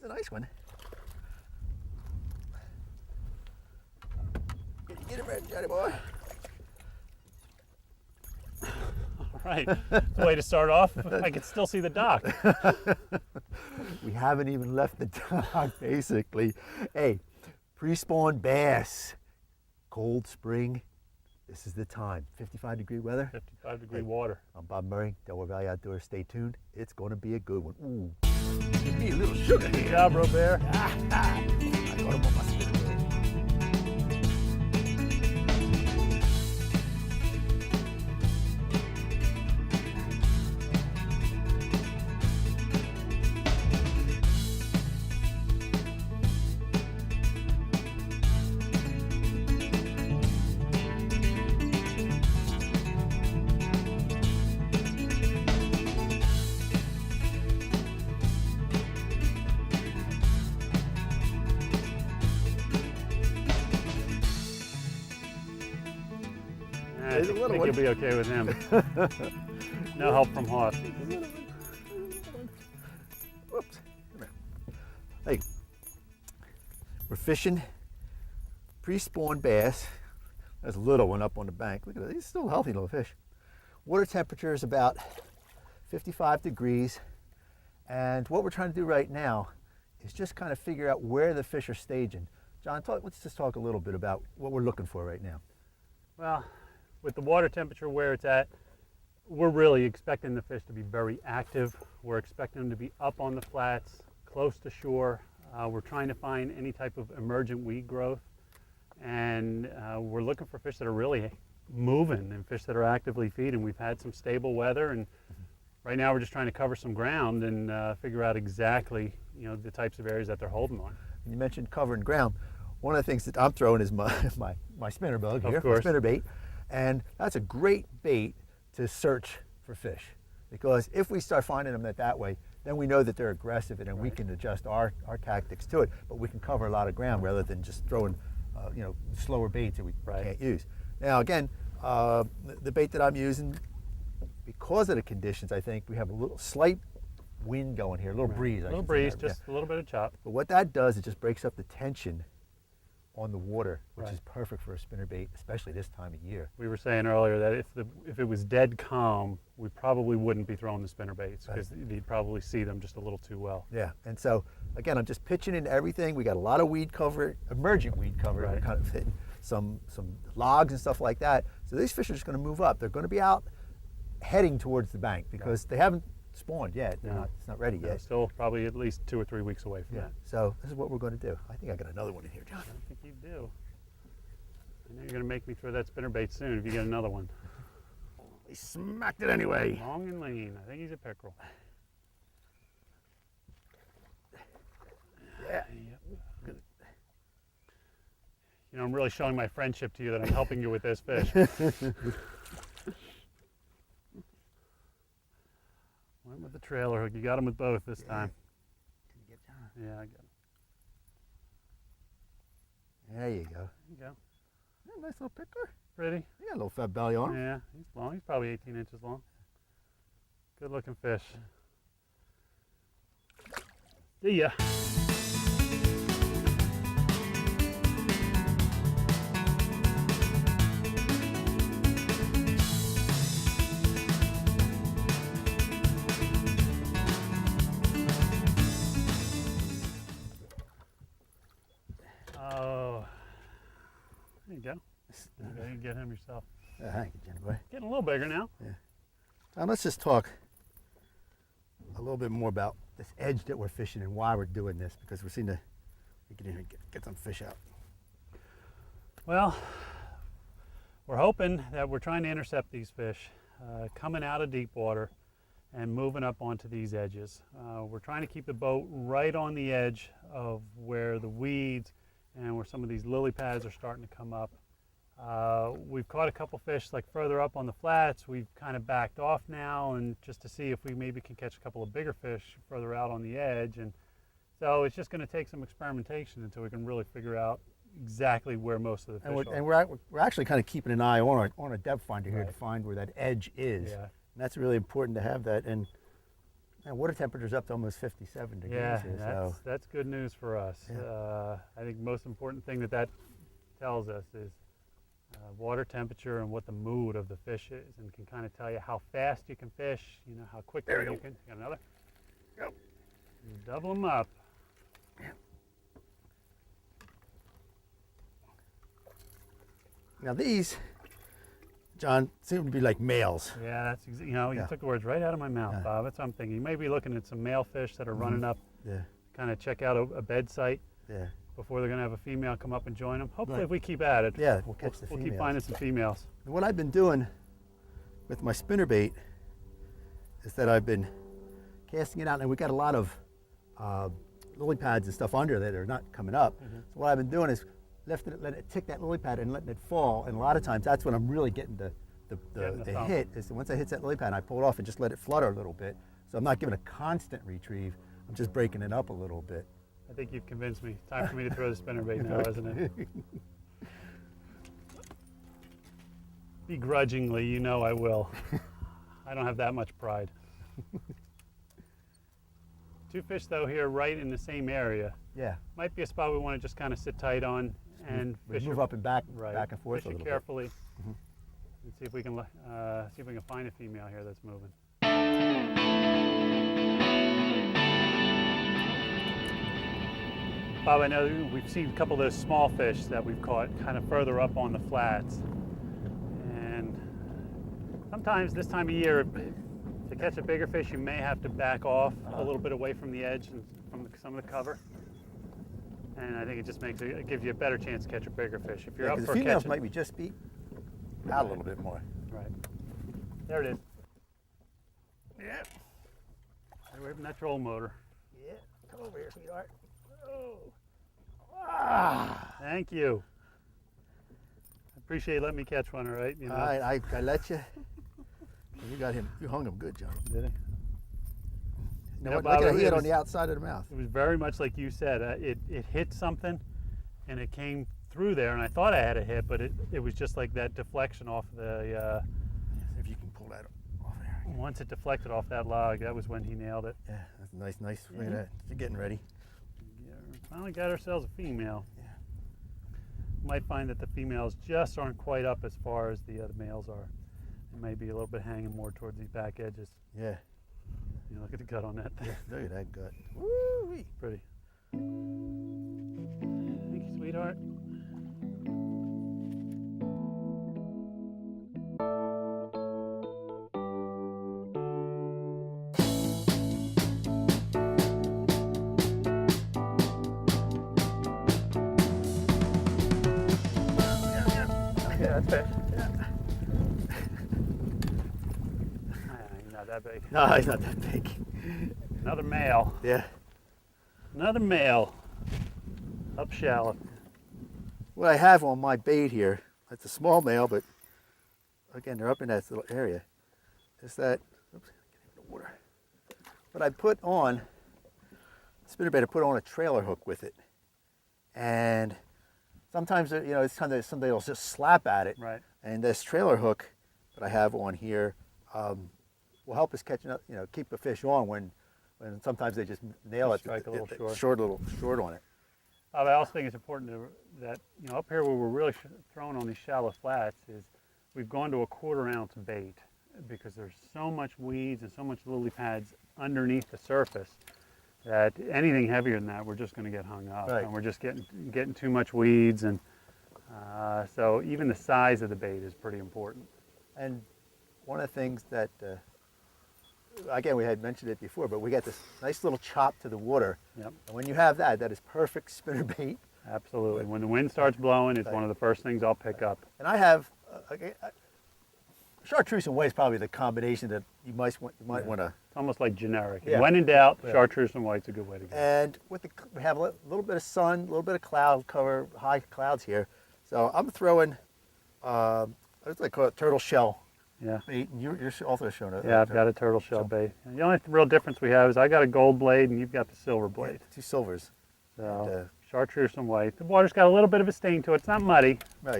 nice one. Get him ready, Johnny boy. All right, the way to start off, I can still see the dock. We haven't even left the dock, basically. Hey, pre-spawn bass, cold spring, this is the time. 55-degree weather. 55-degrey water. I'm Bob Murray, Delaware Valley Outdoors. Stay tuned. It's going to be a good one. Ooh, give me a little sugar here. Good job, Robert. I got him on my spinner. I think you'll be okay with him. No help from Hoss. Whoops. Hey, we're fishing pre-spawn bass. There's a little one up on the bank. Look at it. He's still a healthy little fish. Water temperature is about 55 degrees. And what we're trying to do right now is just kind of figure out where the fish are staging. John, let's just talk a little bit about what we're looking for right now. Well, with the water temperature where it's at, we're really expecting the fish to be very active. We're expecting them to be up on the flats, close to shore. We're trying to find any type of emergent weed growth. And we're looking for fish that are really moving and fish that are actively feeding. We've had some stable weather, and right now we're just trying to cover some ground and figure out exactly, the types of areas that they're holding on. You mentioned covering ground. One of the things that I'm throwing is my spinner bug here, my spinner bait. And that's a great bait to search for fish, because if we start finding them that way, then we know that they're aggressive, and then we can adjust our tactics to it. But we can cover a lot of ground rather than just throwing slower baits that we can't use. Now again, the bait that I'm using, because of the conditions, I think we have a little slight wind going here, a little breeze. A little breeze, just a little bit of chop. But what that does, it just breaks up the tension on the water, which is perfect for a spinnerbait, especially this time of year. We were saying earlier that if it was dead calm, we probably wouldn't be throwing the spinnerbaits, because you'd probably see them just a little too well. Yeah, and so again, I'm just pitching in everything. We got a lot of weed cover, emergent weed cover. We're kind of hitting some logs and stuff like that. So these fish are just going to move up. They're going to be out heading towards the bank because they haven't spawned yet. It's not ready yet. Still probably at least 2 or 3 weeks away from that. So this is what we're going to do. I think I got another one in here, John. I think you do. I know you're going to make me throw that spinnerbait soon if you get another one. He smacked it anyway. Long and lean. I think he's a pickerel. Yeah. Yep. I'm really showing my friendship to you that I'm helping you with this fish. Went with the trailer hook. You got him with both this time. Can you get John? Yeah, I got him. There you go. There you go. Yeah, nice little picker. Pretty. He got a little fat belly on him. Yeah, he's long. He's probably 18 inches long. Good looking fish. See ya. Oh, there you go. You can get him yourself. Thank you, Jenny boy. Getting a little bigger now. Yeah. Now let's just talk a little bit more about this edge that we're fishing and why we're doing this, because we get in here and get some fish out. Well, we're hoping that we're trying to intercept these fish coming out of deep water and moving up onto these edges. We're trying to keep the boat right on the edge of where the weeds and where some of these lily pads are starting to come up. We've caught a couple fish like further up on the flats. We've kind of backed off now, and just to see if we maybe can catch a couple of bigger fish further out on the edge. And so it's just going to take some experimentation until we can really figure out exactly where most of the fish are. And we're actually kind of keeping an eye on a depth finder here to find where that edge is. Yeah. And that's really important to have that. And And water temperature's up to almost 57 degrees Yeah, here, that's good news for us. Yeah. I think the most important thing that tells us is water temperature and what the mood of the fish is, and can kind of tell you how fast you can fish, you know, how quickly you can. Got another? Yep. Double them up. Now these, John, seem to be like males. Yeah, that's you know, you took the words right out of my mouth, Bob. That's what I'm thinking. You may be looking at some male fish that are running up, kind of check out a bed site before they're going to have a female come up and join them. Hopefully, if we keep at it, we'll catch the females. We'll keep finding some females. And what I've been doing with my spinnerbait is that I've been casting it out, and we got a lot of lily pads and stuff under that are not coming up. So what I've been doing is letting it tick that lily pad and letting it fall, and a lot of times that's when I'm really getting the hit. Is once I hit that lily pad, I pull it off and just let it flutter a little bit. So I'm not giving a constant retrieve. I'm just breaking it up a little bit. I think you've convinced me. Time for me to throw the spinnerbait now, isn't it? Begrudgingly, you know I will. I don't have that much pride. Two fish though here right in the same area. Yeah. Might be a spot we want to just kind of sit tight on and fish move up and back, right. back and forth fish a little it carefully bit. And see if we can find a female here that's moving. Bob, I know we've seen a couple of those small fish that we've caught kind of further up on the flats. And sometimes this time of year, to catch a bigger fish, you may have to back off a little bit away from the edge and from some of the cover. And I think it just gives you a better chance to catch a bigger fish. If you're up for the females might be just beat out a little bit more. Right. There it is. Yeah. Away from that troll motor. Yeah. Come over here, sweetheart. Oh. Ah. Thank you. I appreciate you letting me catch one, all right? You know. I let you. You got him. You hung him good, John. Did he? Now, look at it on the outside of the mouth. It was very much like you said. It hit something, and it came through there, and I thought I had a hit, but it was just like that deflection off the. See if you can pull that off there. Once it deflected off that log, that was when he nailed it. Yeah, that's nice. Look at that. You're getting ready. Yeah, finally got ourselves a female. Yeah. Might find that the females just aren't quite up as far as the males are. It may be a little bit hanging more towards these back edges. Yeah. You know, look at the gut on that thing. Yeah, look at that gut. Woo-wee. Pretty. Thank you, sweetheart. Yeah, that's fish. He's not that big. No, he's not that big. Another male. Yeah. Another male. Up shallow. What I have on my bait here, it's a small male, but again, they're up in that little area, is that, oops, get the water. What I put on, spinnerbait, I put on a trailer hook with it. And sometimes, you know, it's kind of, somebody will just slap at it. Right. And this trailer hook that I have on here will help us catch, you know, keep the fish on when sometimes they just nail it. Strike a little short on it. I also think it's important that, you know, up here where we're really throwing on these shallow flats is we've gone to a 1/4 ounce bait because there's so much weeds and so much lily pads underneath the surface that anything heavier than that, we're just going to get hung up. Right. And we're just getting too much weeds. And so even the size of the bait is pretty important. And one of the things that, again, we had mentioned it before, but we got this nice little chop to the water. Yep. And when you have that, that is perfect spinnerbait. Absolutely. When the wind starts blowing, it's one of the first things I'll pick up. And I have, chartreuse and white is probably the combination that you might want to. It's almost like generic. Yeah. When in doubt, chartreuse and white's a good way to go. And with we have a little bit of sun, a little bit of cloud cover, high clouds here. So I'm throwing, I call it turtle shell. Yeah. Bait, and you're also showing it. Yeah, I've got a turtle shell bait. And the only real difference we have is I got a gold blade and you've got the silver blade. Yeah, 2 silvers. So chartreuse and white. The water's got a little bit of a sting to it. It's not muddy. Right.